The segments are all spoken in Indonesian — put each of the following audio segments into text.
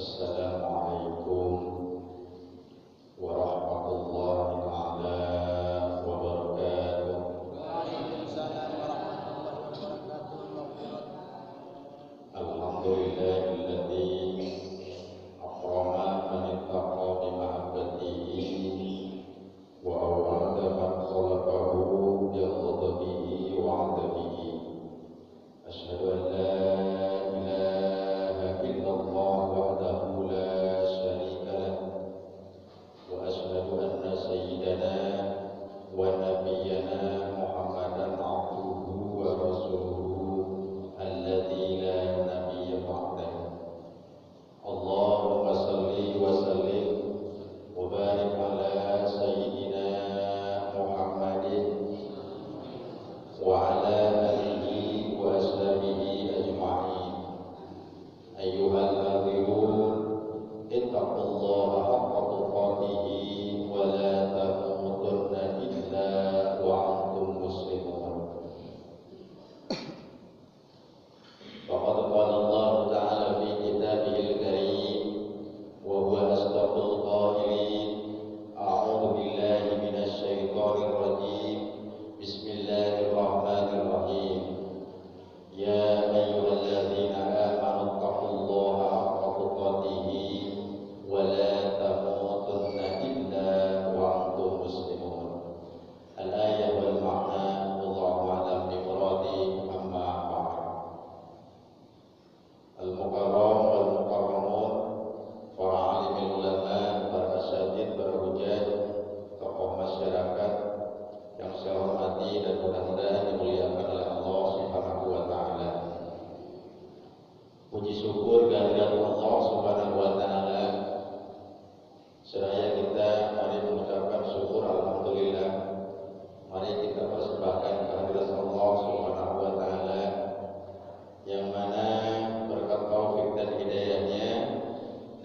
Assalamualaikum warahmatullahi taala wabarakatuh. Waalaikumsalam warahmatullahi wabarakatuh. Alhamdulillahilladzi akrama man ittaqa bi mahabbatihi wa aw'ada man khalaqahu bi ghadabihi wa 'adabihi. Asyhadu an la ilaha illallah wahdahu la syarika lah wa asyhadu anna sayyidana wa nabiyyana Muhammadan 'abduhu wa rasuluhu alladzi la nabiyya ba'dahu. Allahumma salli wa sallim wa barik ala sayyidina Muhammadin wa ala alihi wa ashabihi ajma'in. Ayyuhal hadirin, ittaqullaha haqqa tuqatih wa la tamutunna illa wa antum muslimun. Faqad qala Allah ta'ala fi kitabihil karim wa huwa asdaqul qailin. A'udzu billahi minasy syaithanir rajim. Bismillahirrahmanirrahim. Ya ayyuhalladzina amanu taqullaha haqqa tuqatih wa la tamutunna illa wa antum muslimun. Al-ayah wal ma'na wallahu a'lam bi muradi. Amma ba'd. Al-mukarram wal mukarramun, para alim ulama, para asyadid, para hujjah, tokoh masyarakat yang saya hormati dan mudah-mudahan dimuliakan oleh Allah Subhanahu wa taala. Puji syukur kehadirat Allah Subhanahu wa taala. Seraya kita mari mengucapkan syukur alhamdulillah. Mari kita persembahkan kehadirat Allah Subhanahu wa taala yang mana berkat taufik dan hidayahnya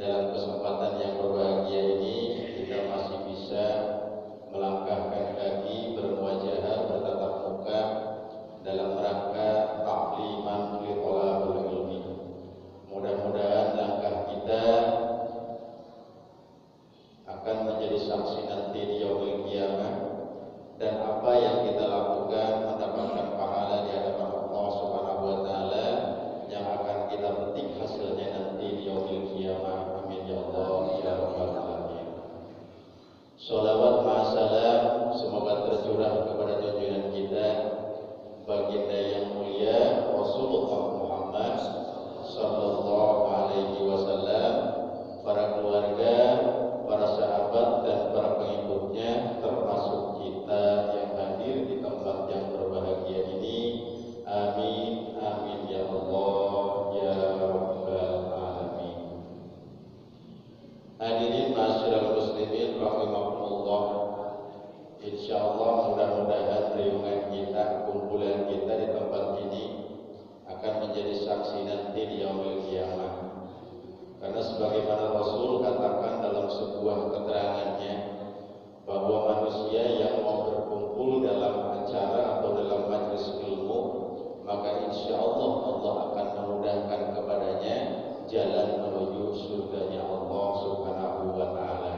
dalam kesempatan yang berbahagia ini kita masih bisa melangkahkan kaki bermuajahah bertatap muka dalam rangka ta'liman li thalabul ilmi. Mudah-mudahan langkah kita akan menjadi saksi nanti di yaumil qiyamah, dan apa yang kita lakukan mendapatkan pahala di hadapan Allah Subhanahu wa taala yang akan kita petik hasilnya nanti di yaumil qiyamah. Amin ya Allah ya rabbal alamin. Sholawat ma'asalam semoga tercurah kepada junjungan kita baginda yang mulia Rasulullah Muhammad sallallahu alaihi wasallam, para keluarga, para sahabat dan para pengikutnya, termasuk kita yang hadir di tempat yang berbahagia ini. Amin amin ya Allah ya rabbal alamin. Hadirin masyarakat muslimin rahimakumullah. Insyaallah mudah-mudahan riungan kita, kumpulan kita di tempat ini akan menjadi saksi nanti di yaumil qiyamah. Karena sebagaimana Rasul katakan dalam sebuah keterangannya bahwa manusia yang mau berkumpul dalam acara atau dalam majelis ilmu, maka insyaallah Allah akan memudahkan kepadanya jalan menuju surganya Allah Subhanahu wa taala.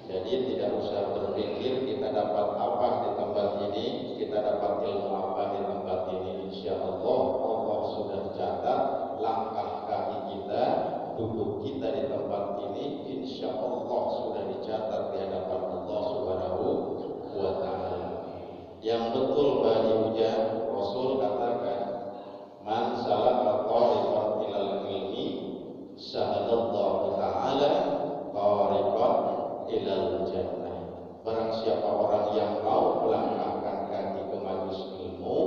Jadi tidak usah berpikir kita dapat apa di tempat ini, kita dapat ilmu apa di tempat ini. Insyaallah Allah sudah catat langkah kaki kita, duduk kita di tempat ini, insyaallah sudah dicatat di hadapan Allah Subhanahu wa taala. Yang betul bagi hujan, Rasul katakan, man salaka tariqan ilal ilmi sahalallahu taala tariqan ilal jannah. Barang siapa orang yang mau melangkahkan kaki ke majelis ilmu,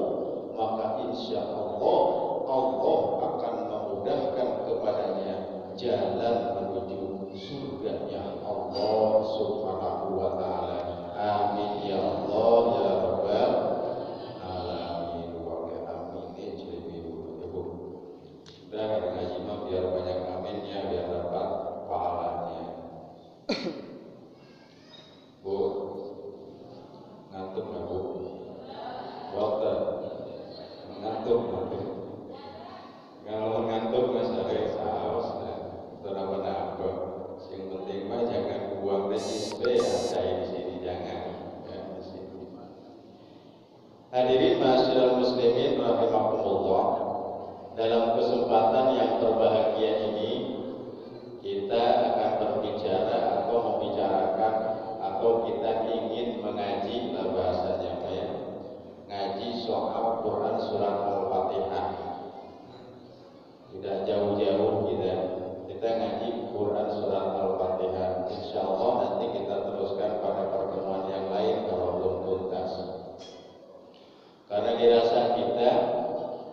maka insyaallah Allah akan memudahkan kepadanya jalan menuju surganya Allah Subhanahu wa taala. Amin ya Allah ya rabbal alamin. Wa amin ibu. Dan ngaji mah biar banyak aminnya, biar dapat pahalanya. Bu, ngantuk nggak bu? Water, ngantuk nggak? Kalau ngantuk mas ada saus, hadirin ma'asyiral muslimin rahimakumullah. Dalam kesempatan yang berbahagia ini kita akan berbicara atau membicarakan atau kita ingin mengaji bahasanya ya. Ngaji soal Quran surat Al-Fatihah. Tidak jauh-jauh kita ngaji Quran surat Al-Fatihah. Insyaallah nanti kita teruskan pada pertemuan yang lain kalau belum tuntas. Karena dirasa kita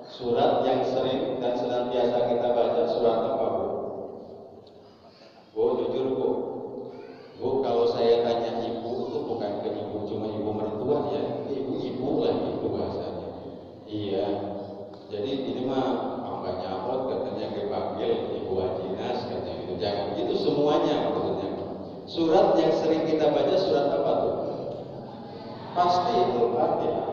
surat yang sering dan senantiasa kita baca surat apa, Bu? Bu, jujur Bu. Bu, kalau saya tanya ibu itu bukan ke ibu cuma ibu mertua ya, ibu-ibu lah itu bahasanya. Iya. Jadi ini mah apa nyamot katanya kepanggil ibu Ajinas katanya gitu. Jangan gitu semuanya maksudnya. Surat yang sering kita baca surat apa tuh? Pasti Al-Fatihah.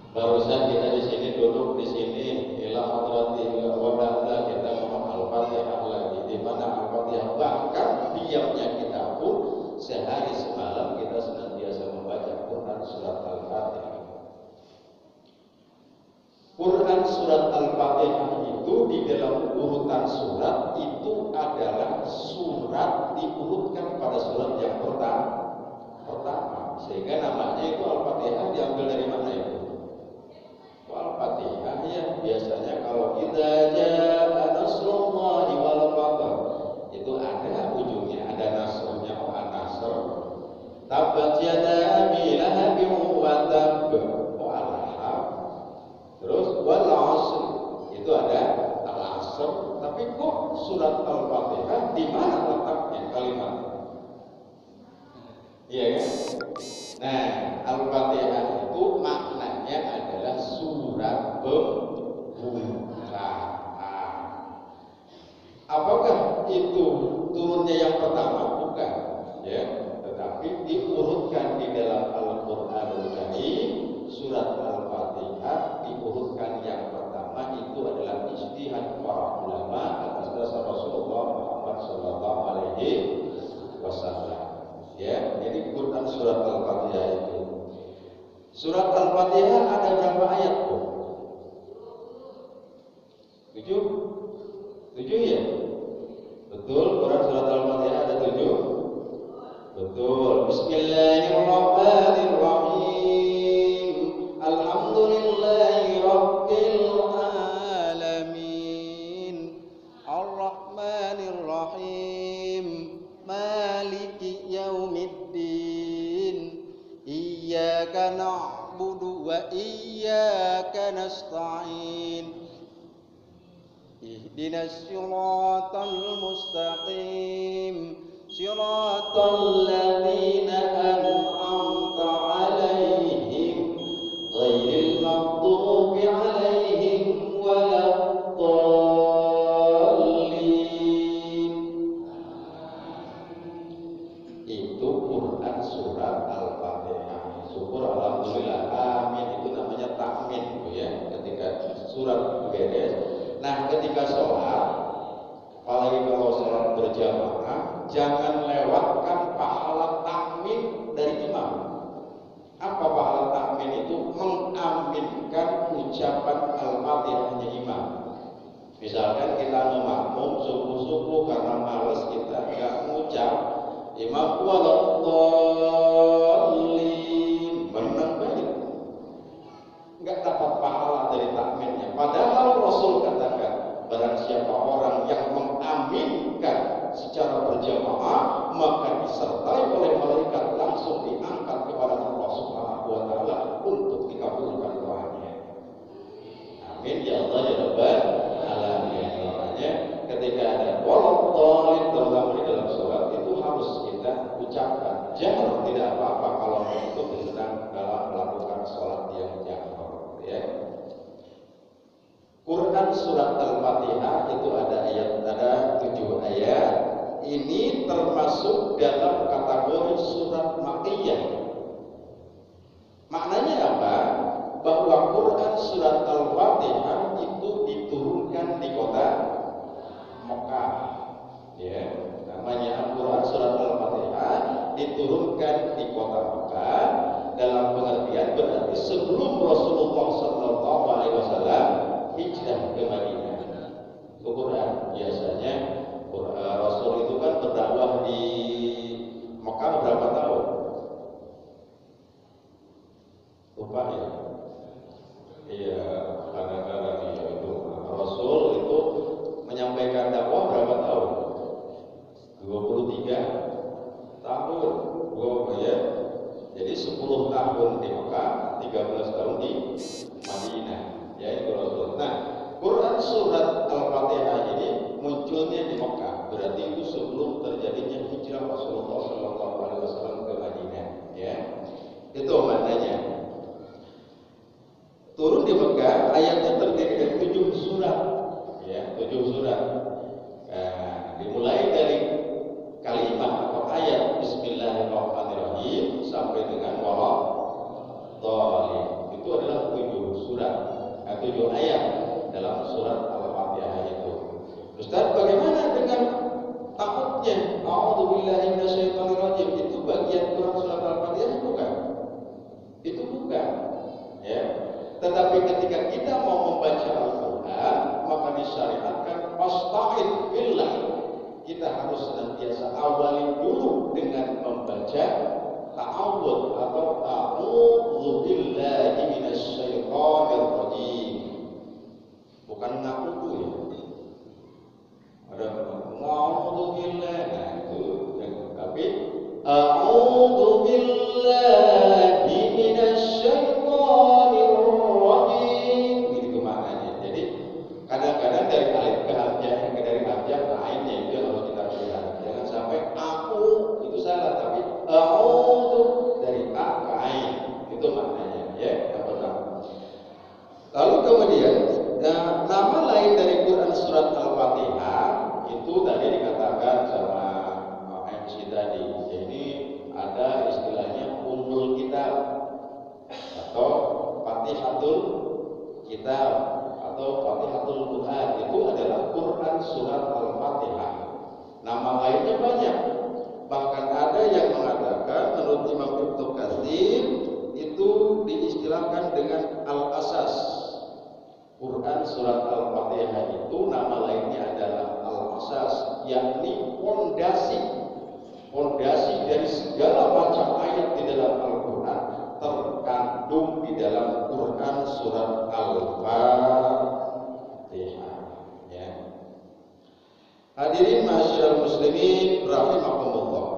Barusan kita di sini duduk di sini ila hadrati wa ba'da kita ngomong Al-Fatihah lagi di mana Al-Fatihah bahkan diamnya kita pun sehari semalam kita senantiasa membaca Quran surat Al-Fatihah. Quran surat Al-Fatihah itu di dalam urutan surat itu adalah surat diurutkan pada surat yang pertama sehingga namanya itu Al-Fatihah diambil dari mana itu? Al-Fatihah ya biasanya kalau idza jaa nasrullahi wal fath itu ada ujungnya ada nasrnya an-nasr tabat yada abi lahabin wa tab al-lahab terus wal 'asr itu ada al-'asr tapi kok surat Al-Fatihah di mana letaknya kalimat iya kan nah Al-Fatihah itu maknanya adalah surat pembukaan. Apakah itu turunnya yang pertama? Bukan, ya. Tetapi diurutkan di dalam Al-Qur'anul Karim, surat Al-Fatihah diurutkan yang pertama itu adalah ijtihad para ulama atas dasar Rasulullah Muhammad sallallahu alaihi wasallam. Ya, jadi Quran surat Al-Fatihah itu. Surat Al-Fatihah ada berapa ayat, Bu? 7? 7 ya? Betul, Quran surat Al-Fatihah ada 7? Betul. Bismillahirrahmanirrahim. Alhamdulillahi rabbil alamin. Ar-Rahmanir-Rahim. Maliki yaumiddin. Iyyaka na'budu wa iyyaka nasta'in. Ihdinas siratal mustaqim. Siratal ladzina an'amta 'alaihim ghairil maghdubi 'alaihim waladdallin. Itu Quran surat Al-Fatihah. Syukur alhamdulillah. Amin itu namanya takmin Bu ya. Ketika surat beres. Nah, ketika sholat, apalagi kalau sholat berjamaah, jangan lewatkan pahala takmin dari imam. Apa pahala takmin itu? Mengaminkan ucapan Al-Fatihahnya imam. Misalkan kita memakmum subuh-subuh karena malas kita nggak mengucap imam waladdallin, menang baik, nggak dapat pahala dari takminnya. Padahal Rasul katakan barang siapa orang yang mengaminkan secara berjamaah maka disertai oleh malaikat langsung diangkat kepada Allah Subhanahu wa taala untuk dikabulkan doanya. Amin ya Allah ya Rabbal alamin. Makanya ketika ada waladdallin terutama di dalam sholat itu harus kita ucapkan. Jangan tidak apa-apa kalau itu sedang dalam melakukan sholat yang jahar ya. Quran surat Al-Fatihah itu ada 7 ayat. Ini termasuk dalam kategori surat Makkiyah. Maknanya apa? Bahwa Quran surat Al-Fatihah itu diturunkan di kota Mekah. Ya, namanya Quran surat Al-Fatihah diturunkan di kota Mekah dalam pengertian berarti sebelum Rasulullah juga ayatnya terdiri dari 7 surat, ya, 7 surat. Dimulai dari kalimat atau ayat Bismillahirrahmanirrahim sampai dengan Waladhdallin. Itu adalah 7 surat, 7 ayat dalam surat Al-Fatihah itu. Ustaz, bagaimana dengan takutnya? A'udzubillahi minasyaitonirrajim. Itu bagian Quran surat Al-Fatihah bukan? Itu bukan. Ya. Tetapi ketika kita mau membaca Al-Quran, maka disyariatkan fasta'id billah. Kita harus senantiasa awali dulu dengan membaca ta'awudz atau a'udzubillahi minasyaitonirrajim. Bukan na'udzu ya. Ada a'udzubillah, nah itu, tapi a'udzubillahi minasyaitonirrajim. Gitu maknanya. Jadi kadang-kadang dari alif ke hamzah, dari hamzah ke ainnya itu yang harus kita lihat. Jangan sampai aku itu salah, tapi a'udzu dari a ke ain. Itu maknanya, ya, yang pertama. Lalu kemudian nama lain dari Quran surat Al-Fatihah itu tadi dikatakan sama MC tadi. Ini ada istilahnya Ummul Kitab atau Fatihatul Kitab atau Fatihatul Quran. Itu adalah Quran surat Al-Fatihah. Nama lainnya banyak. Bahkan ada yang mengatakan menurut Imam Ibnu Katsir itu diistilahkan dengan Al-Asas. Quran surat Al-Fatihah itu nama lainnya adalah Al-Asas, yakni fondasi dari segala macam ayat di dalam Al-Quran terkandung di dalam Quran surat Al-Fatihah. Ya. Hadirin masyarakat muslimin rahimakumullah.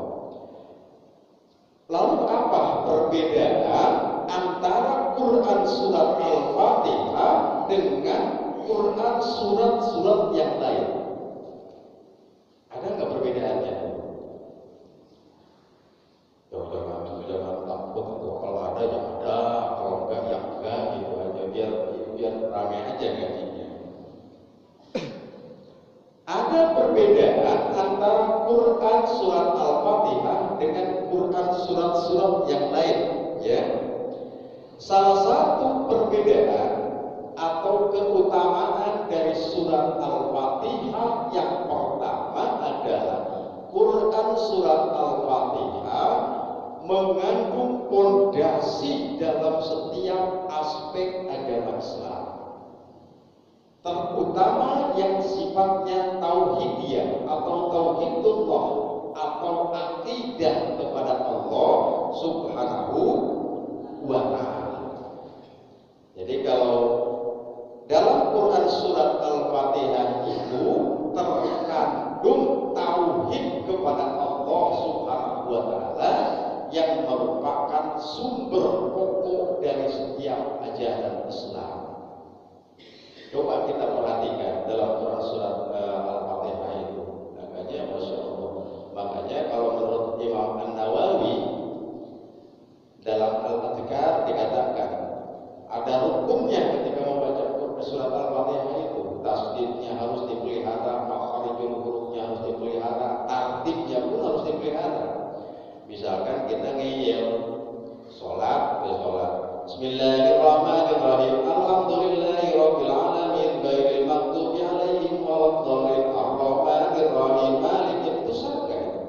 Lalu apa perbedaan antara Quran surat Al-Fatihah dengan Quran surat-surat yang lain? Ada nggak perbedaannya? Jangan takut tuh, kalau ada ya ada, kalau enggak ya enggak, gitu aja biar rame aja gajinya. Ada perbedaan antara Quran surat Al-Fatihah dengan Quran surat-surat yang lain, ya. Salah satu perbedaan atau keutamaan dari surat Al-Fatihah yang pertama adalah Quran surat Al-Fatihah mengandung fondasi dalam setiap aspek agama Islam, terutama yang sifatnya tauhidiyah atau tauhidullah atau akidah kepada Allah Subhanahu wa ta'ala. Jadi kalau dalam Quran surat Al-Fatihah itu terkandung tauhid kepada Allah Subhanahu wa ta'ala yang merupakan sumber pokok dari setiap ajaran Islam. Coba kita perhatikan dalam Quran surat Al-Fatihah itu. Makanya Masya Allah. Makanya kalau menurut Imam An-Nawawi dalam Al-Adhkar dikatakan ada rukunnya ketika membaca surat Al-Fatihah itu. Tasdidnya harus dipelihara, makharijul hurufnya harus dipelihara, tartibnya pun harus dipelihara. Misalkan kita ngeyel sholat, Bismillahirrahmanirrahim, Alhamdulillahirabbil alamin, ghairil maghdubi alaihim waladdallin, Ar-Rahmanirrahim, Maliki, itu sah kan?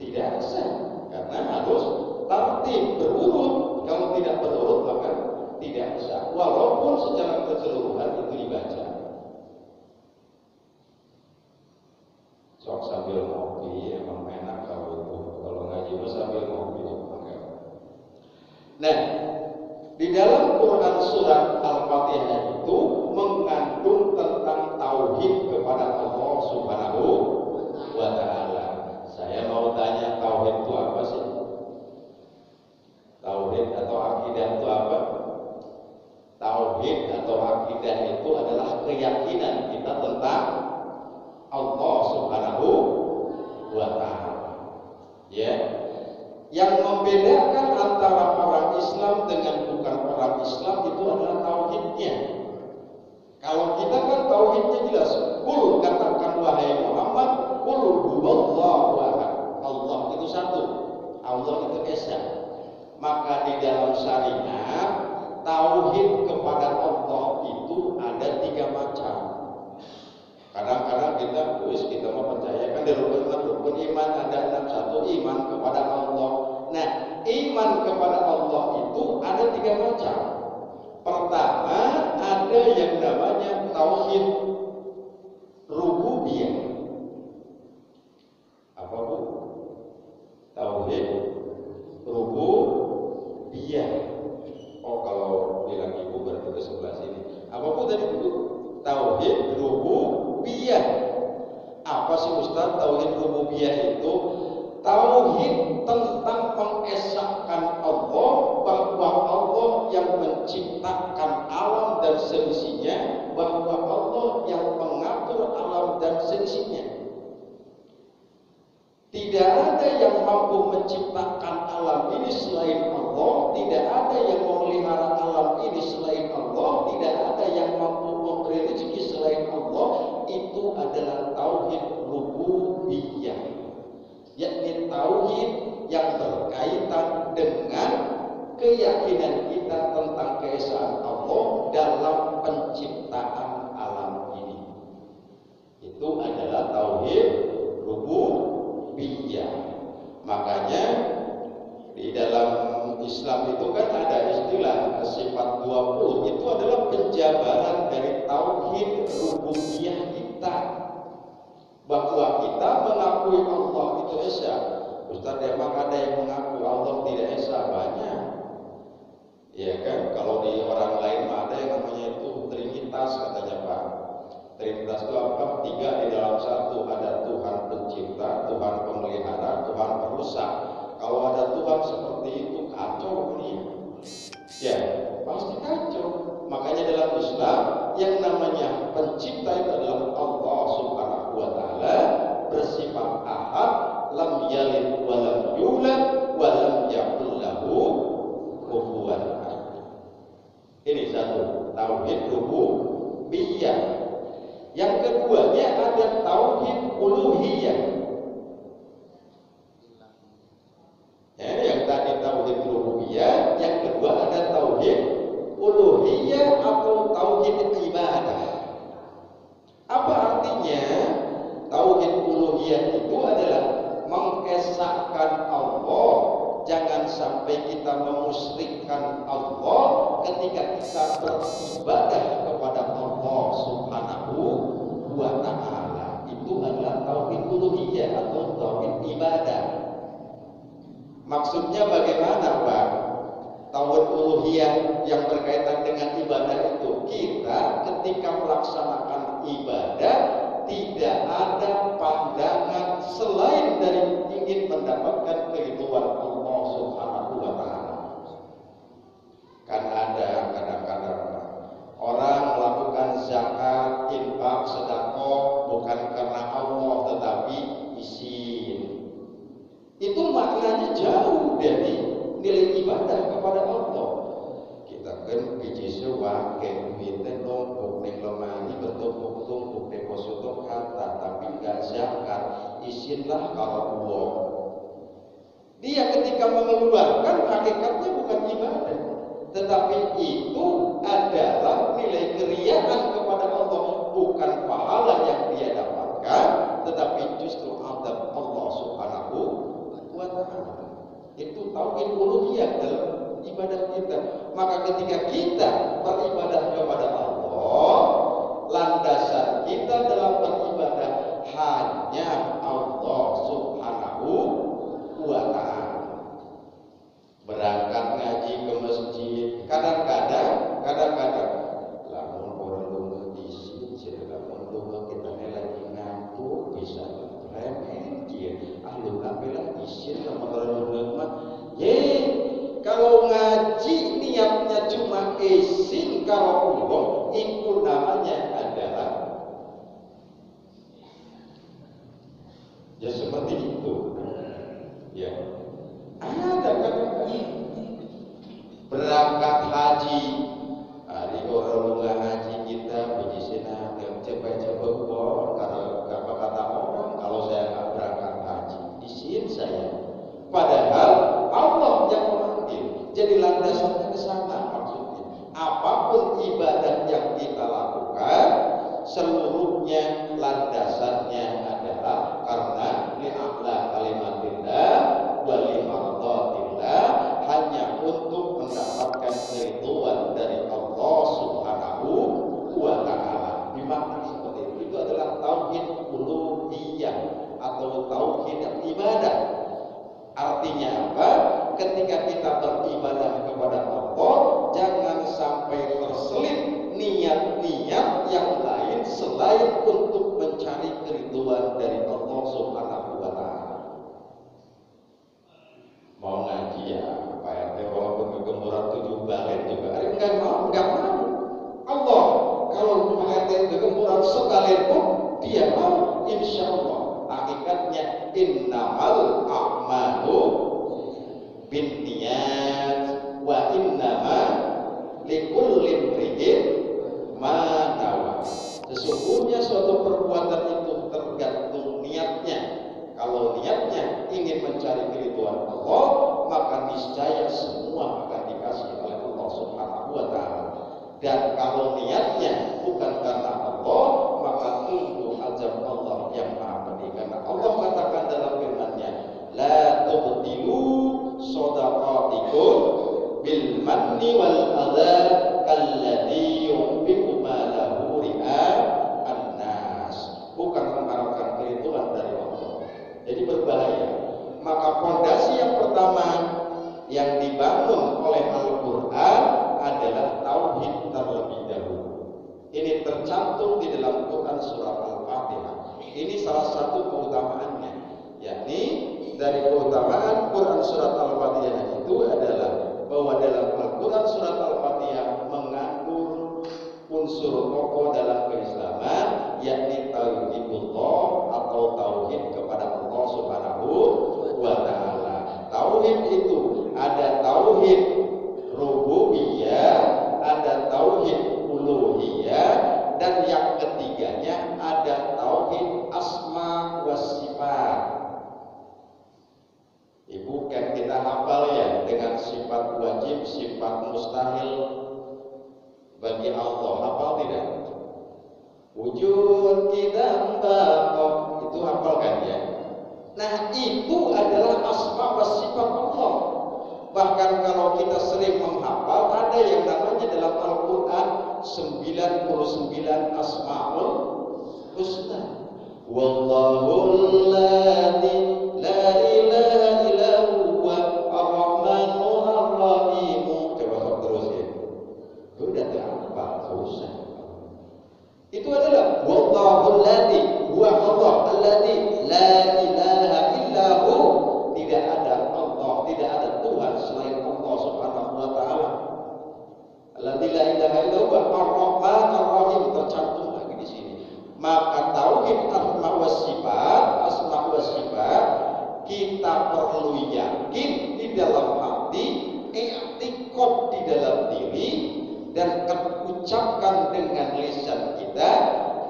Tidak sah, karena harus tartib berurut. Kalau tidak berurut maka tidak sah, walaupun secara keseluruhan itu dibaca. Sok sambil ngopi, emang enak kalau itu. Kalau ngaji sambil ngopi. Nah, di dalam Quran surat Al-Fatihah itu mengandung tentang tauhid kepada Allah Subhanahu wa ta'ala. Saya mau tanya, tauhid itu apa sih? Tauhid atau akidah itu apa? Tauhid atau akidah itu adalah keyakinan kita tentang Allah Subhanahu wa ta'ala. Ya. Yang membedakan antara orang Islam dengan bukan orang Islam itu adalah tauhid. syariat, tauhid kepada Allah itu ada 3 macam. Kadang-kadang kita mau percaya kan dari rukun iman ada 61 iman kepada Allah. Nah, iman kepada Allah itu ada 3 macam. Pertama, ada yang namanya tauhid rububiyah. Apa Bu? Tauhid rububiyah. Oh, kalau bilang ibu berarti ke sebelah sini. Apa Bu tadi Bu? Tauhid rububiyah. Apa sih Ustaz tauhid rububiyah itu? Tauhid tentang mengesahkan Allah, bahwa Allah yang menciptakan alam dan seisinya, bahwa Allah yang mengatur alam dan seisinya. Tidak ada yang mampu menciptakan alam ini selain Allah, tidak ada yang memelihara alam ini selain Allah, tidak ada yang mampu memberi rezeki selain Allah. Itu adalah tauhid rububiyah, yakni tauhid yang berkaitan dengan keyakinan kita tentang keesaan Allah dalam penciptaan alam ini. Itu adalah tauhid rububiyah. Makanya di dalam Islam itu kan ada istilah sifat 20. Itu adalah penjabaran dari tauhid rububiyah kita, bahwa kita mengakui Allah itu esa. Ustaz, emang ada yang mengaku Allah tidak esa? Banyak. Ya kan, kalau di orang lain ada yang namanya itu trinitas katanya Pak. Trinitas itu apa? 3 di dalam 1. Ada Tuhan pencipta, Tuhan pemelihara, Tuhan perusak. Kalau ada Tuhan seperti itu, kacau nih. Ya, pasti kacau. Makanya dalam Islam yang namanya pencipta itu adalah Allah Subhanahu wa taala, bersifat ahad, lam yalid wa lam yulad wa lam yakul lahu kufuwan ahad. Ini satu, tauhid rububiyah. Yang keduanya ada tauhid uluhiyah. Ya, yang tadi tauhid rububiyah, yang kedua ada tauhid uluhiyah atau tauhid ibadah. Apa artinya? Tauhid uluhiyah itu adalah mengesahkan Allah. Jangan sampai kita memusyrikkan Allah ketika kita beribadah kepada Allah Subhanahu wa ta'ala. Itu adalah tauhid uluhiyah atau tauhid ibadah. Maksudnya bagaimana Pak? Tauhid uluhiyah yang berkaitan dengan ibadah itu, kita ketika melaksanakan ibadah tidak ada pandangan selain dari ingin mendapatkan keridhaan Allah Subhanahu wa ta'ala. Kan ada kadang-kadang orang melakukan zakat, infak, sedekah bukan karena Allah tetapi izin. Itu maknanya jauh dari nilai ibadah kepada Allah. Kita kan biji sewa duitnya numpuk ning lemari bertumpuk-tumpuk deposito kata tapi enggak zakat, izinlah kalau Allah. Dia ketika mengeluarkan hakikatnya bukan ibadah, tetapi itu adalah nilai keriaan kepada Allah, bukan pahala yang dia dapatkan, tetapi justru adab Allah Subhanahu wa ta'ala. Itu tauhid uluhiyah dalam ibadah kita. Maka ketika kita beribadah kepada Allah, landasan kita dalam beribadah hanya Allah Subhanahu wa ta'ala. Berangkat ngaji ke masjid, kadang-kadang lamun orang lunga isi, lamun lunga kita lagi ngantuk bisa remeh dia. Lu ambillah isin sama orang lunga mah. Kalau ngaji niatnya cuma isi apapun ibadah yang kita lakukan, seluruhnya landasannya adalah karena li'a'la kalimatillah wa limardatillah, hanya untuk mendapatkan keridhaan dari Allah Subhanahu wa ta'ala. Dimaknai seperti itu. Itu adalah tauhid uluhiyah atau tauhid ibadah. Artinya apa? Ketika kita beribadah kepada Allah, jangan sampai terselip niat-niat yang lain selain untuk mencari keridhaan dari Allah Subhanahu wa ta'ala. Mau ngaji ya Pak RT, walaupun kegemuran 7 balik juga enggak mau. Allah kalau Pak RT kegemuran sekalipun dia mau, insya Allah. Hakikatnya innamal a'malu binniyat wa innama likulli imri'in ma nawa. Sesungguhnya suatu perbuatan itu tergantung niatnya. Kalau niatnya ingin mencari keridhaan Allah, maka niscaya semua akan dikasih oleh Allah Subhanahu wa ta'ala. Dan kalau niatnya bukan karena Allah, maka tunggu azab Allah yang maha pedih. Karena Allah katakan dalam firman-Nya, la tubtilu shadaqatikum bil manni wal adha kalladzi yunfiqu malahu ria'an nas. Bukan mengharapkan keridhaan dari Allah. Jadi berbahaya. Maka fondasi yang pertama yang dibangun oleh Al-Quran adalah tauhid terlebih dahulu. Ini tercantum di dalam Quran surat Al-Fatihah. Ini salah satu keutamaannya, yakni dari keutamaan Quran surat Al-Fatihah itu adalah bahwa dalam Al-Quran surat Al-Fatihah mengandung unsur pokok dalam keislaman, yakni tauhidullah atau tauhid kepada Allah Subhanahu wa ta'ala. Tauhid itu ada tauhid rububiyah, ada tauhid uluhiyah, dan yang ketiganya ada tauhid asma wa sifat. Ibu kan kita hafal ya dengan sifat wajib, sifat mustahil bagi Allah. Hafal tidak? Wujud kita baqah, itu hafal kan ya? Nah, itu adalah asma wa sifat Allah. Bahkan kalau kita sering menghafal, ada yang namanya dalam Al-Quran 99 asma'ul husna. Wallahul ladzi la ilaha illa huwa ar-rahmanur rahim. Coba terusin. Udah hafal, susah. Itu adalah wallahul ladzi huwa Allah alladzi la ilaha illa hu. Tidak ada Allah, tidak ada Tuhan selain Allah Subhanahu wa ta'ala. Alladzi la ilaha illa huwa ar-rahman ar-rahim, tercantum lagi di sini. Maka tauhid asma wa sifat kita perlu yakin di dalam hati, i'tiqad di dalam diri, dan ucapkan dengan lisan kita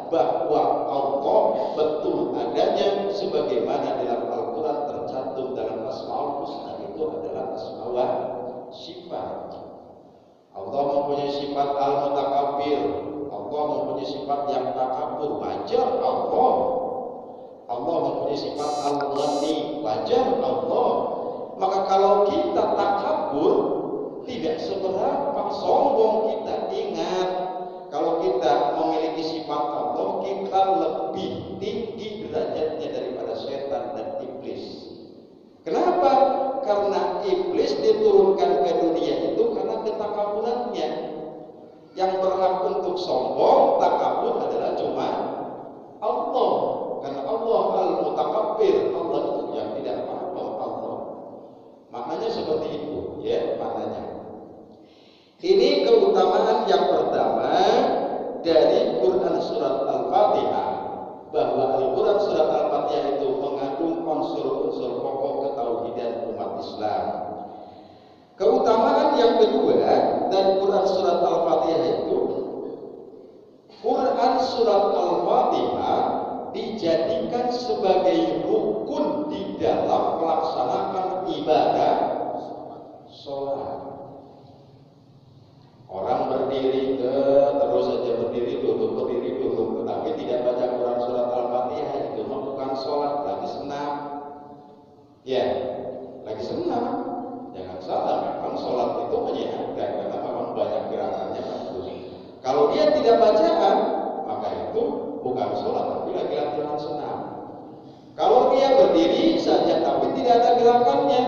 bahwa Allah betul adanya sebagaimana dalam Al-Quran tercantum dalam Asmaul Husna, itu adalah asma wa sifat. Allah mempunyai sifat al-mutakabbir, Allah mempunyai sifat yang takabur, wajar Allah. Allah mempunyai sifat al-ghani, wajar Allah. Maka kalau kita takabur, tidak seberapa sombong kita. Ingat, kalau kita memiliki sifat Allah, kita lebih tinggi derajatnya daripada setan dan iblis. Kenapa? Karena iblis diturunkan ke dunia itu karena ketakaburannya. Yang berhak untuk sombong, takabur adalah cuma Allah. Karena Allah al-mutakabbir, Allah itu yang tidak apa-apa Allah. Maknanya seperti itu, ya maknanya. Ini keutamaan yang pertama dari Quran surat Al-Fatihah, bahwa Al-Quran surat Al-Fatihah itu mengandung unsur-unsur pokok ketauhidan umat Islam. Keutamaan yang kedua dari Quran surat Al-Fatihah itu, Quran surat Al-Fatihah dijadikan sebagai rukun di dalam melaksanakan ibadah sholat. Orang berdiri berdiri terus saja berdiri duduk, tetapi tidak baca Quran surat Al-Fatihah, itu mah bukan sholat, lagi senam. Ya, lagi senam. Jangan salah, memang sholat itu menyehatkan karena memang banyak gerakannya bagus. Kalau dia tidak bacaan, maka itu bukan sholat, tapi lagi latihan senam. Kalau dia berdiri saja tapi tidak ada gerakannya,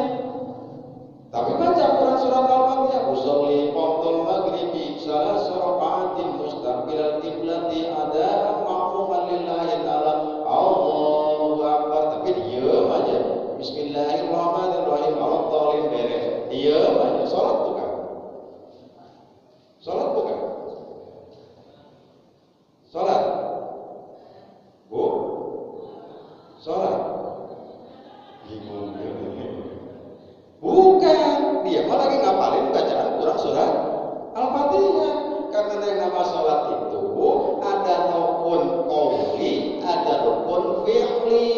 tapi baca Quran surat Al-Fatihah, usolli fardul maghribi salah raka'atin mustaqbilal qiblati ada ma'muman lillahi ta'ala Allahu akbar, tapi diam aja. Bismillahirrahmanirrahim, al-dhalin beres. Diam aja. Salat bukan? Salat bukan? Salat. Bu? Salat. Bingung. Bukan, dia malah lagi ngapalin bacaan Quran surat Al-Fatihah. Karena yang nama sholat itu ada rukun qauli, ada rukun fi'li.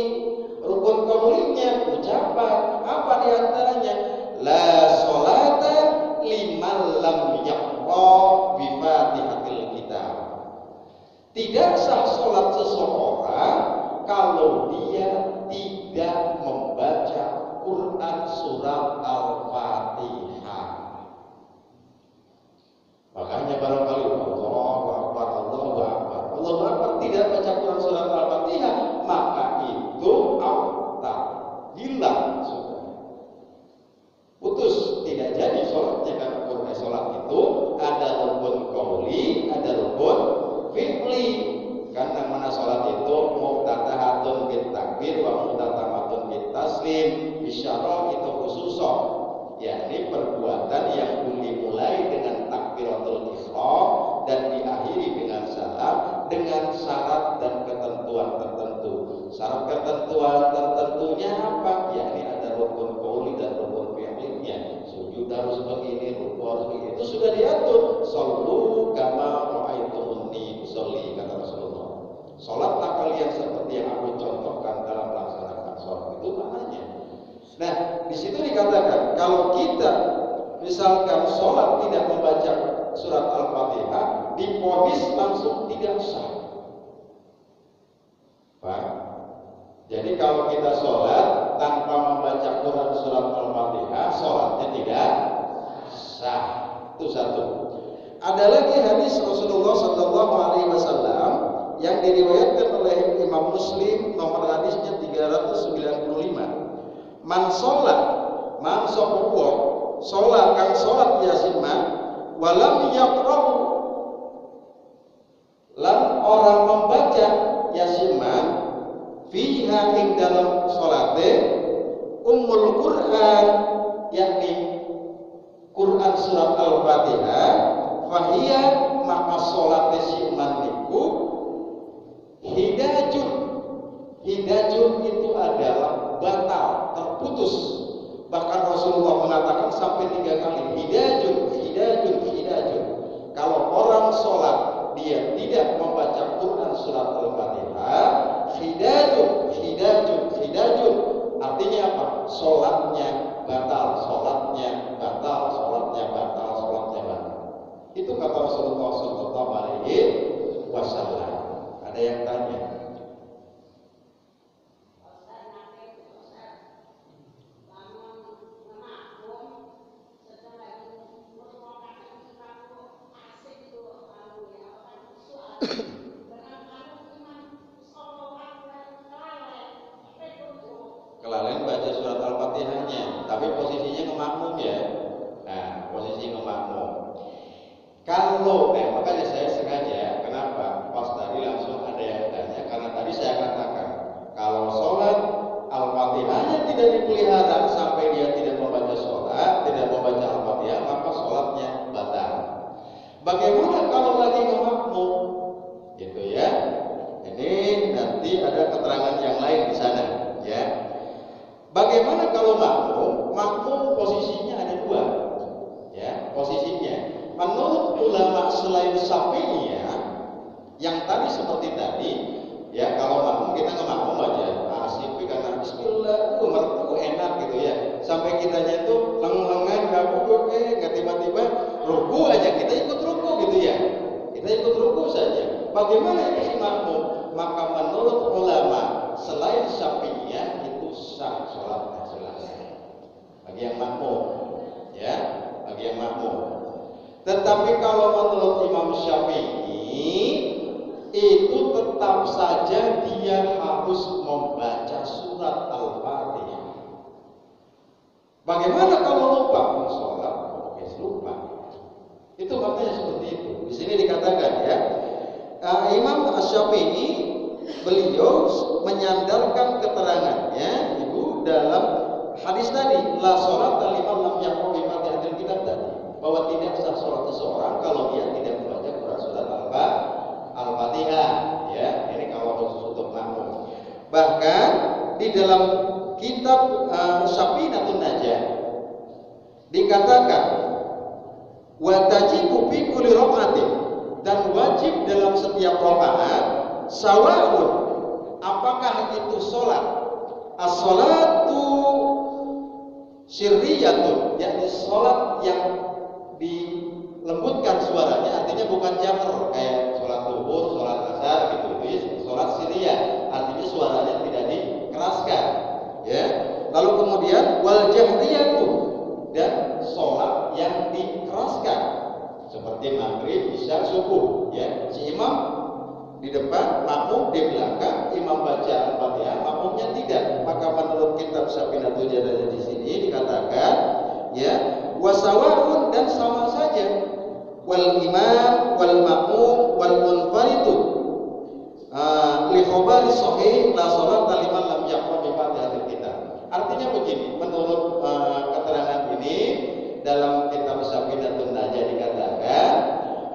Rukun qaulinya ucapan, apa diantaranya? La sholata liman lam yaqra bi Fatihatil kitab. Tidak sah sholat seseorang kalau dia tidak membaca Quran surat Al-Fatihah. Makanya barangkali Allahu Akbar, Allahu Akbar, Allahu Akbar tidak baca Quran surat Al-Fatihah, maka itu auta hilang sudah. Putus, tidak jadi sholatnya karena Quran sholat itu ada rukun qauli, ada rukun fi'li. Karena mana sholat itu muftatahatun bit takbir wa muftatamatun bit taslim bisyarah itu khususah, yakni perbuatan yang dimulai dengan takbiratul ihram dan diakhiri dengan salam dengan syarat dan ketentuan tertentu. Syarat ketentuan tertentunya apa? Yakni ada rukun qauli dan rukun fi'linya. Sujud harus begini, rukuk harus begini. Itu sudah diatur. Shallu kama ra'aitumuni usolli, kata Rasulullah. Sholatlah kalian seperti yang aku contohkan dalam melaksanakan sholat. Itu maknanya. Nah, di situ dikatakan kalau kita misalkan sholat tidak membaca surat Al-Fatihah, divonis langsung tidak sah. Paham? Jadi kalau kita sholat tanpa membaca Quran surat Al-Fatihah, sholatnya tidak sah. Itu satu. Ada lagi hadis Rasulullah SAW yang diriwayatkan oleh Imam Muslim, nomor hadisnya 395. Man sholat, man sopuwo, sholat kang sholat yasinman, walam yaqra'u, lan orang membaca yasinman, fiha ing dalam sholate, ummul Quran, yakni Quran surat Al-Fatihah, fahiyya maka sholate siman niku hidajun. Hidajun itu adalah batal, terputus. Bahkan Rasulullah mengatakan sampai 3 kali hidajun, hidajun, hidajun. Kalau orang sholat dia tidak membaca Quran surat Al-Fatihah, hidajun, hidajun, hidajun. Artinya apa? Sholatnya batal, sholatnya batal, sholatnya batal, sholatnya batal. Itu kata Rasulullah SAW. Ada yang tanya? Kelalen baca surat Al-Fatihahnya, tapi posisinya ngemakmum ya. Nah, posisi ngemakmum. Kalau, makanya saya sengaja, kenapa? Pas tadi langsung ada yang tanya, karena tadi saya katakan, kalau sholat Al-Fatihahnya tidak dipelihara sampai dia tidak membaca sholat, tidak membaca Al-Fatihah, maka sholatnya batal. Bagaimana kalau lagi ngemakmum? Gitu ya. Ini nanti ada keterangan yang lain di sana, ya. Bagaimana kalau makmum? Makmum posisinya ada 2, ya, posisinya. Menurut ulama selain kita ikut ruku saja. Bagaimana ini si makmum? Maka menurut ulama selain Syafi'iyah itu sah sholatnya selesai. Bagi yang makmum, ya, bagi yang makmum. Tetapi kalau menurut Imam Syafi'i itu tetap saja dia harus membaca surat Al-Fatihah. Bagaimana kalau lupa sholat? Oke, lupa. Itu maknanya seperti itu. Di sini dikatakan ya, Imam Asy-Syafi'i beliau menyandarkan keterangannya itu dalam hadis tadi, la sholat liman lam yaqra bi Fatihatil Kitab tadi, bahwa tidak sah sholat seseorang kalau dia tidak membaca Quran surat Al-Fatihah. Ya, ini kalau khusus untuk makmum. Bahkan di dalam kitab Safinatun Najah dikatakan wa tajibu fi kulli rak'atin, dan wajib dalam setiap rakaat sawa'un, apakah itu sholat as-sholatu sirriyatun, yakni sholat yang dilembutkan suaranya, artinya bukan jahar kayak sholat zuhur, sholat asar gitu. Itu sholat sirriyah, artinya suaranya tidak dikeraskan, ya. Lalu kemudian wal jahriyatu, dan sholat yang dikeraskan seperti maghrib, isya, subuh, ya. Si imam di depan, makmum di belakang, imam baca Al-Fatihah, makmumnya tidak. Maka menurut kitab Safinatun Najah di sini dikatakan, ya, wasawaun, dan sama saja, wal imam wal makmum wal munfaridu li khabari sahih la salat liman lam yaqra bi Fatihatil Kitab. Artinya begini, menurut keterangan ini dalam kitab Safinatun Najah dikatakan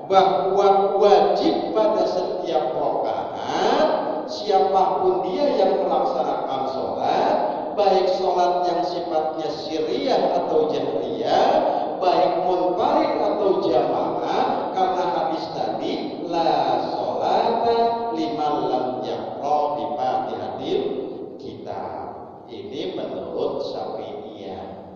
bahwa wajib pada setiap rakaat siapapun dia yang melaksanakan sholat, baik sholat yang sifatnya sirriyah atau jahriyah, baik munfarid atau jamaah, karena hadis tadi la sholata liman lam yaqra bi Fatihatil Kitab. Ini menurut Syafi'iyah.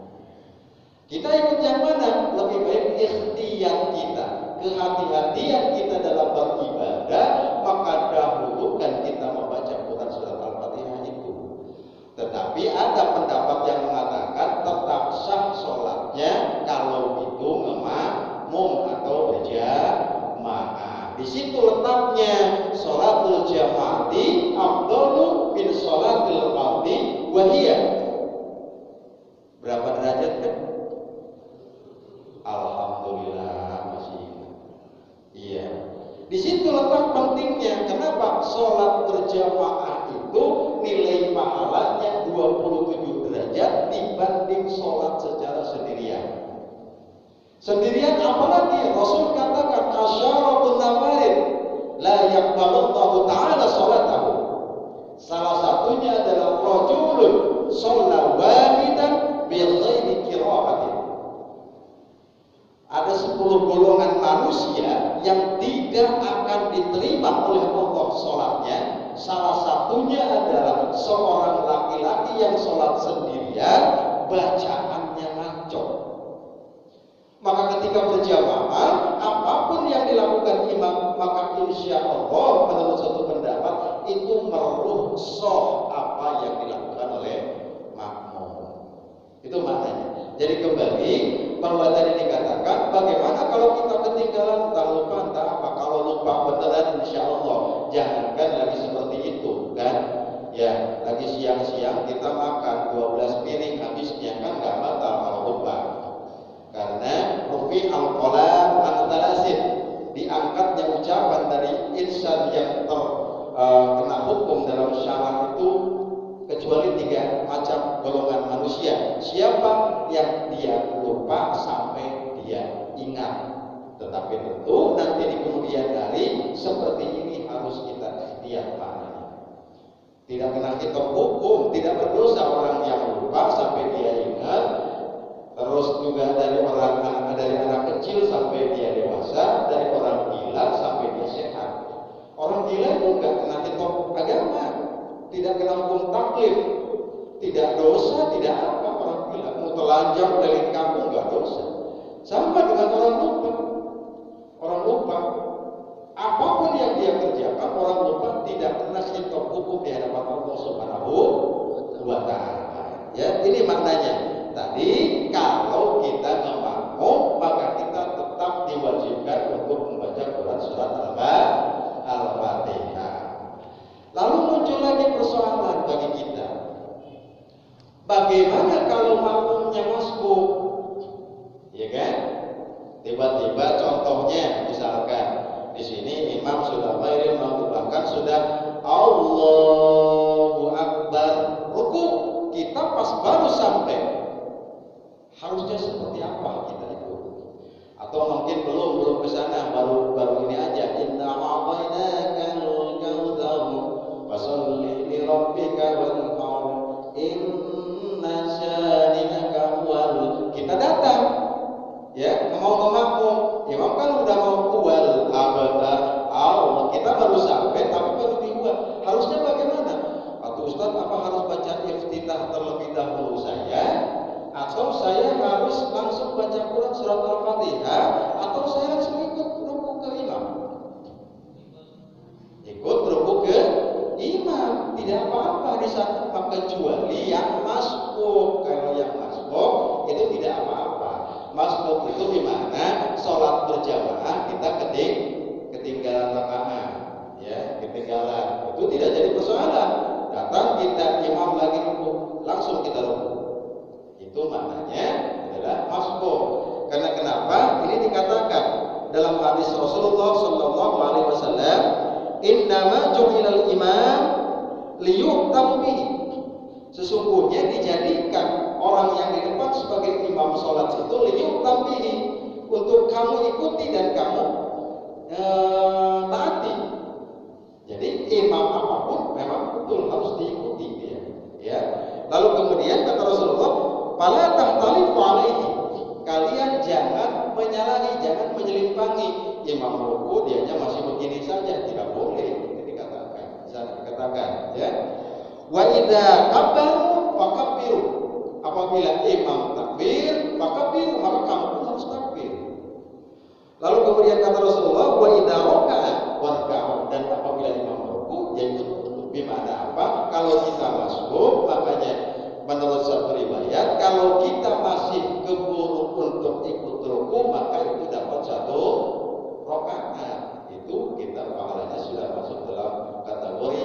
Kita ikut yang mana? Lebih baik ikhtiyar kita, kehati-hatian kita dalam beribadah, maka dahulukan kita membaca Quran surat Al-Fatihah itu. Tetapi ada pendapat yang mengatakan tetap sah sholatnya kalau itu makmum atau berjamaah. Di situ letaknya sholatul jamaati afdalu min sholatil fardhi wa hiya. Berapa derajat kan? Alhamdulillah masih. Iya. Di situ letak pentingnya. Kenapa? Sholat berjamaah itu nilai pahalanya 27 derajat dibanding sholat secara sendirian. Sendirian apalagi Rasul katakan asyaratul nafarin la yaqbalullahu ta'ala sholatahu. Salah satunya adalah rajulun shalla wahidan bi ghairi qira'atin. Ada 10 golongan manusia yang tidak akan diterima oleh Allah sholatnya. Salah satunya adalah seorang laki-laki yang sholat sendirian, bacaannya ngancok. Maka ketika berjamaah, apapun yang dilakukan imam, maka insya Allah menurut satu pendapat itu merusoh apa yang dilakukan oleh makmum. Itu maknanya. Jadi kembali bahwa tadi dikatakan bagaimana kalau kita ketinggalan, tak lupa, tak apa. Kalau lupa beneran insya Allah jangankan lagi seperti itu kan. Ya, lagi siang-siang kita makan 12 piring habisnya kan nggak batal kalau lupa. Karena rufi al-qalam an-thalasin, diangkatnya ucapan dari insan yang terkena hukum dalam syarah itu kecuali 3 macam golongan manusia. Siapa yang dia lupa sampai dia ingat. Tetapi tentu nanti di kemudian hari seperti ini harus kita ikhtiar. Tidak kena kita hukum, tidak berdosa orang yang lupa sampai dia ingat. Terus juga dari anak kecil sampai dia dewasa, dari orang gila sampai dia sehat. Orang gila itu enggak kena kitab agama, tidak kena hukum taklif, tidak dosa, tidak apa. Orang gila mau telanjang keliling kampung enggak dosa. Sama dengan orang lupa. Orang lupa ini maknanya. Tadi kalau kita nggak makmum, maka kita tetap diwajibkan untuk membaca Quran surat Al-Fatihah. Lalu muncul lagi persoalan bagi kita. Bagaimana kalau makmumnya masbuk? Ya kan? Tiba-tiba contohnya misalkan di sini imam sudah ghairil maghdub, bahkan sudah Allahu Akbar, ruku, kita pas baru sampai. Harusnya seperti apa kita itu? Atau mungkin belum ke sana, baru ini aja. Inna a'tainakal kautsar fasholli li rabbika wanhar inna syani'aka huwal. Kita datang ya, mau ke makmum. Imam kan udah mau huwal abada Allah. Kita baru sampai tapi baru dibuat. Harusnya bagaimana? Atau Ustaz, apa harus baca iftitah terlebih dahulu saya? Atau saya harus langsung baca Quran surat Al-Fatihah, atau saya harus ikut ruku ke imam? Ikut ruku ke imam, tidak apa-apa di sana, kecuali yang masbuk. Kalau yang masbuk itu tidak apa-apa. Masbuk itu dimana sholat berjamaah kita ketinggalan rakaat, ya ketinggalan, itu tidak jadi persoalan. Datang kita imam lagi ruku, langsung kita ruku. Itu maknanya adalah masbuk. Karena kenapa? Ini dikatakan dalam hadis Rasulullah sallallahu alaihi wasallam, "Innama ju'ilal imam liyu'tam bihi." Sesungguhnya dijadikan orang yang di depan sebagai imam salat itu liyu'tam bihi, untuk kamu ikuti dan kamu taati. Jadi imam apapun memang betul harus diikuti dia. Ya. Lalu kemudian kata Rasulullah, "Fala tahtalifu alaihi." Kalian jangan menyalahi, jangan menyelimpangi. Imam ruku dianya masih begini saja, tidak boleh. Itu dikatakan, ya. Wa idza kabbaru fakabbiru. Apabila imam takbir, fakabbiru, maka kamu pun harus takbir. Lalu kemudian kata Rasulullah, wa idza raka'a warka'u, dan apabila imam ruku, yaitu bimana apa? Kalau kita masbuk, makanya menurut satu riwayat, kalau kita masih keburu untuk ikut ruku, maka itu dapat satu rakaat. Itu kita pahalanya sudah masuk dalam kategori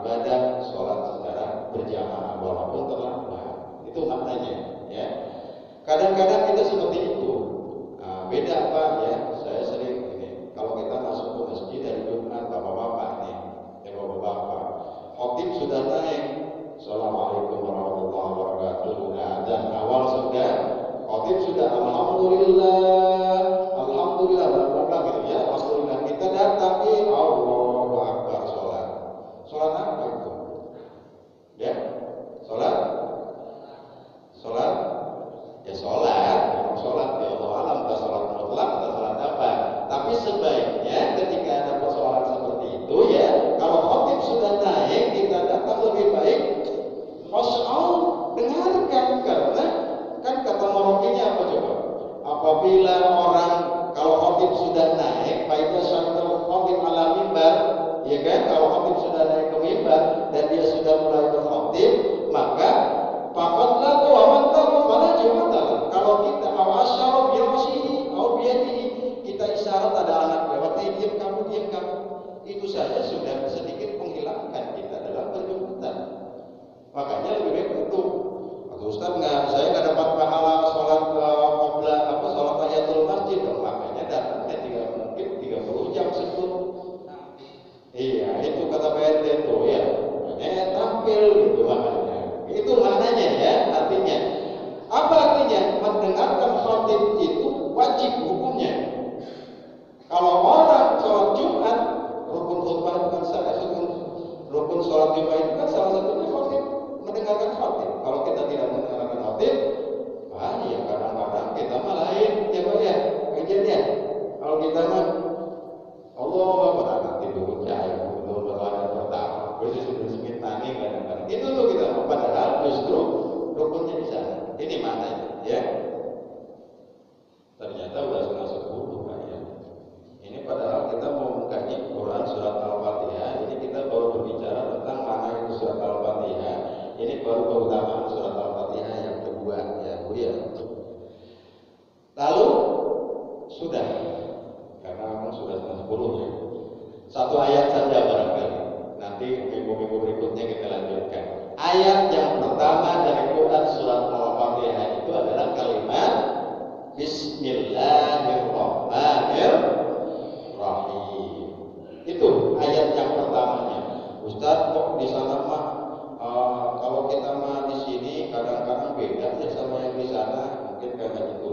ibadah sholat secara berjamaah walaupun terlambat. Itu maknanya. Ya. Kadang-kadang kita seperti itu. Beda apa ya? Saya sering ini. Kalau kita masuk ke masjid dari Jumat, bapak-bapak nih, ya bapak-bapak, khotib sudah naik. Assalamualaikum warahmatullahi wabarakatuh. Nah, dan awal sudah, khotib sudah alhamdulillah, alhamdulillah, gitu ya. Alhamdulillah kita datang Allahu Akbar sholat. Sholat apa itu? Ya, sholat, ya sholat ya Allah alam, atau sholat mutlak atau sholat apa. Tapi sebaiknya ketika ada persoalan seperti itu ya, kalau khotib sudah naik, kita datang lebih baik Mas'al dengarkan, karena kan kata Marokinya apa coba? Apabila orang kalau khotib sudah naik, faida syaitul khotib ala mimbar, ya kan? Kalau khotib sudah naik ke mimbar dan dia sudah mulai berkhotib, maka faqad lagu wa man tahu fala jumatalah. Kalau kita awasyara bi rasihi atau biyadihi, kita isyarat ada anak lewat, diam kamu. Itu saja sudah sedikit menghilangkan kita dalam berjumatan. Makanya lebih baik untuk atau Ustaz saya nggak dapat pahala sholat sholat tahiyatul masjid dong. Makanya datangnya mungkin 30 jam sebelum. Iya, itu kata PRT itu ya. Makanya tampil gitu makanya. Itu maknanya ya, artinya. Apa artinya? Mendengarkan khatib itu wajib hukumnya. Kalau orang sholat Jumat, rukun khutbah itu kan rukun sholat Jumat itu kan salah satunya khatib, mendengarkan khatib. Kalau kita tidak mendengarkan khatib, ya kadang-kadang kita malahin, ya Pak ya, kajiannya. Kalau kita mah Allah berangkat dulu cahaya, belum berlawan pertama, bersih nani kadang-kadang. Itu tuh kita, padahal justru rukunnya di sana. Ini maknanya, ya. Ternyata udah setengah 10 Pak ya. Ini padahal kita mau mengkaji Quran surat Al-Fatihah. Ini kita baru berbicara tentang mana itu surat Al-Fatihah. Ini baru keutamaan surat Al-Fatihah. Satu ayat saja barangkali. Nanti minggu-minggu berikutnya kita lanjutkan. Ayat yang pertama dari Quran surat Al-Fatihah itu adalah kalimat Bismillahirrahmanirrahim. Itu ayat yang pertamanya. Ustaz, kok di sana mah kalau kita mah di sini kadang-kadang beda ya sama yang di sana. Mungkin kami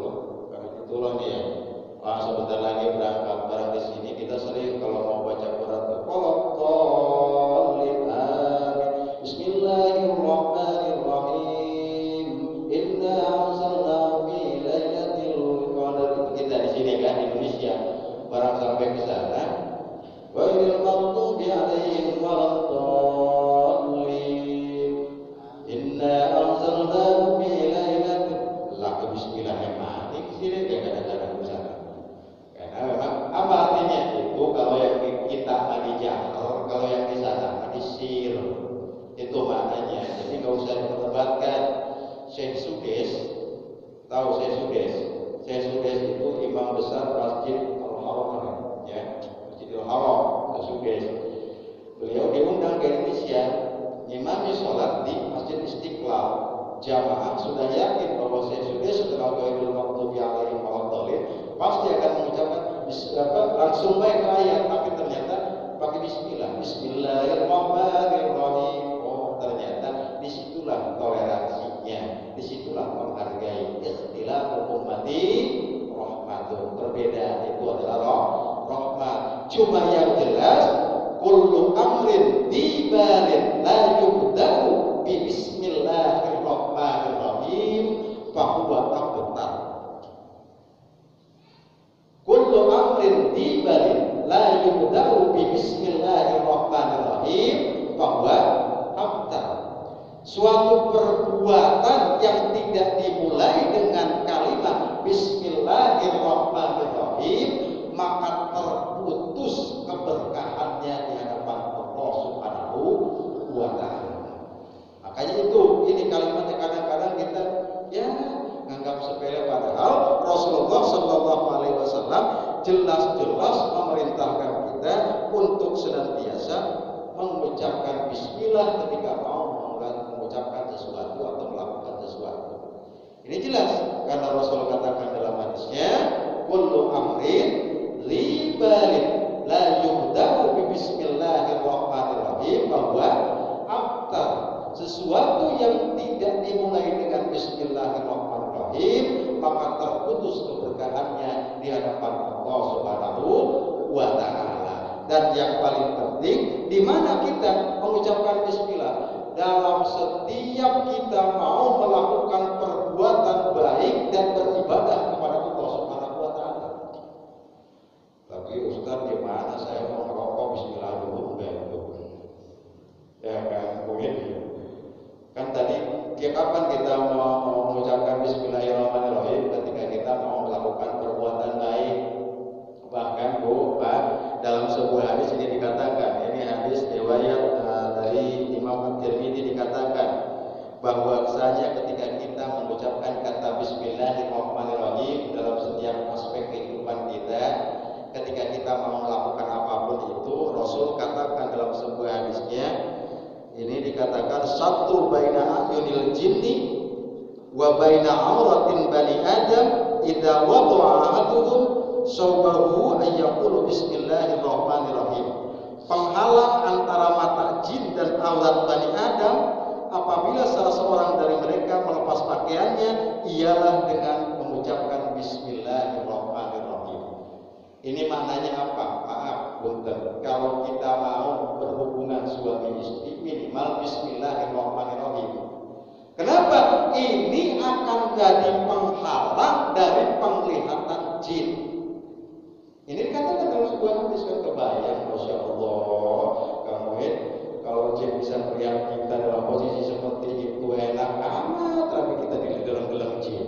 turun nih ya. Sebentar lagi berangkat barang di sini kita sering kalau mau baca Quran tuh Bismillahirrahmanirrahim. Inna anzalnahu fi lailatul qadar. Itu kita di sini kan di Indonesia. Barang sampai ke sana, ghairil maghdubi 'alaihim waladdallin. Inna anzalnahu fi lailatul qadar. Bismillahirrahmanirrahim. Sini dia kadang-kadang ke sana. Karena memang apa artinya itu kalau yang kita di jahar, kalau yang di sana di sir. Itu maknanya. Jadi nggak usah diperdebatkan. Syekh Sudes, tahu Syekh Sudes? Syekh Sudes itu imam besar Masjid Al-Haram, ya, Masjid Al-Haram, Syekh Sudes. Beliau diundang ke Indonesia, imamnya sholat di Masjid Istiqlal. Jamaah sudah yakin bahwa Syekh Sudes setelah ghairil maghdubi 'alaihim waladdallin pasti akan mengucapkan langsung baik ayat, tapi ternyata pakai bismillah. Bismillahirrahmanirrahim. Ternyata disitulah toleransinya, disitulah menghargai. Ikhtilaf ummati rahmatun. Perbedaan itu adalah rahmat. Cuma yang jelas, kullu amrin dibalin la yubda'u bi bismillahirrahmanirrahim fahuwa abtar. Kullu amrin dibalin la yubda'u bi bismillahirrahmanirrahim fahuwa abtar. Suatu perbuatan yang tidak dimulai dengan kalimat Bismillahirrahmanirrahim maka terputus keberkahannya di hadapan Allah Subhanahu wa Ta'ala. Makanya ini kalimatnya kadang-kadang kita ya nganggap sepele, padahal Rasulullah Shallallahu Alaihi Wasallam jelas-jelas memerintahkan kita untuk senantiasa mengucapkan Bismillah ketika mau mengucapkan sesuatu atau melakukan sesuatu. Ini jelas karena Rasul katakan dalam hadisnya, kullu amrin libalin la yuhdahu bi bismillahirrahmanirrahim bahwa abtar. Sesuatu yang tidak dimulai dengan bismillahirrahmanirrahim maka terputus keberkahannya di hadapan Allah Subhanahu wa Ta'ala. Dan yang paling penting, di mana kita mengucapkan bismillah? Dalam setiap kita mau melakukan perbuatan baik dan beribadah kepada Allah Subhanahu wa Ta'ala. Tapi Ustaz, gimana saya mau merokok bismillah dulu? Ya kan, mungkin. Kan tadi, kapan kita mau mengucapkan bismillahirrahmanirrahim? Ketika kita mau melakukan perbuatan baik. Bahkan dalam sebuah hadis ini dikatakan, ini hadis riwayat dari Imam At-Tirmidzi, dikatakan bahwasanya ketika kita mengucapkan kata bismillahirrahmanirrahim dalam setiap aspek kehidupan kita, ketika kita mau melakukan apapun itu, Rasul katakan dalam sebuah hadisnya, ini dikatakan satu baina ayunil jinni wa baina auratin bani adam idza wada'a ahaduhum saubahu ayyaqulu bismillahirrahmanirrahim. Penghalang antara mata jin dan aurat Bani Adam apabila salah seorang dari mereka melepas pakaiannya ialah dengan mengucapkan bismillahirrahmanirrahim. Ini maknanya apa? Maaf, punten. Kalau kita mau berhubungan suami istri minimal bismillahirrahmanirrahim. Kenapa? Ini akan jadi penghalang dari penglihatan jin. Ini dikatakan dalam sebuah hadis, kan kebayang, Masya Allah, kamu kalau jin bisa melihat kita dalam posisi seperti itu enak amat, tapi kita digelang-gelang jin.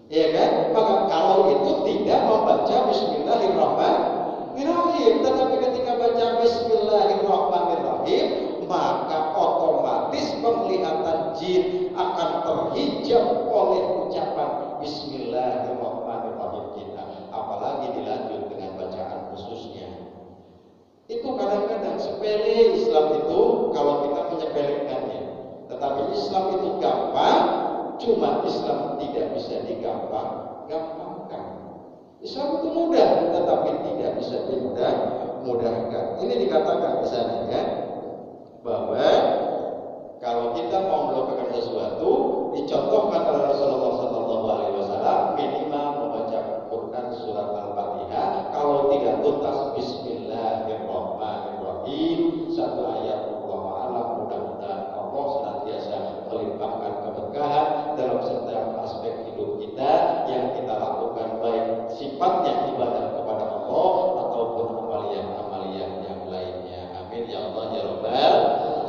Iya kan? Maka kalau itu tidak membaca Bismillahirrahmanirrahim, tetapi ketika baca Bismillahirrahmanirrahim, maka otomatis penglihatan jin akan terhijab oleh ucapan Bismillahirrahmanirrahim kita. Apalagi dilanjut dengan bacaan khususnya. sepele Islam itu kalau kita menyepelekannya. Tetapi Islam itu gampang, cuma Islam tidak bisa digampang-gampangkan. Islam itu mudah, tetapi tidak bisa dimudahkan. Ini dikatakan di sana ya, bahwa kalau kita mau melakukan sesuatu, dicontohkan oleh Rasulullah SAW minimal membaca Quran surat Al-Fatihah. Kalau tidak tuntas Bismillahirrahmanirrahim, satu ayat. Wallahu a'lam. Mudah-mudahan Allah senantiasa melimpahkan keberkahan dalam setiap aspek hidup kita yang kita lakukan, baik sifatnya ibadah kepada Allah ataupun amalia-amalia yang lainnya. Amin ya Allah ya Rabbal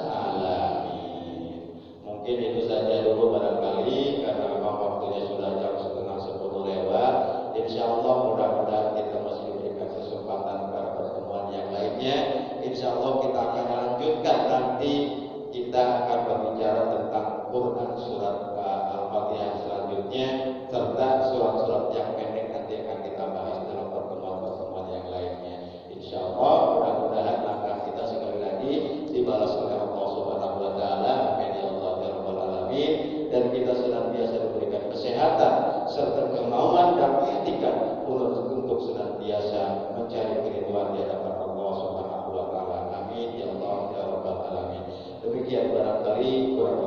alamin. Mungkin itu saja dulu barangkali, karena memang waktunya sudah jam 9:30 lewat. Insya Allah mudah-mudahan kita masih diberikan kesempatan pada pertemuan yang lainnya. Insya Allah kita akan lanjutkan nanti, kita akan berbicara tentang Quran surat Al-Fatihah selanjutnya, serta surat-surat yang pendek nanti akan kita bahas dalam pertemuan-pertemuan yang lainnya. Insya Allah mudah-mudahan langkah kita sekali lagi dibalas oleh Allah Subhanahu wa taala. Amin ya Allah ya Rabbal alamin. Dan kita senantiasa diberikan kesehatan serta kemauan dan etikat untuk senantiasa mencari keriduan di hadapan Allah Subhanahu wa taala. Amin ya Allah ya Rabbal alamin. Demikian barangkali kurang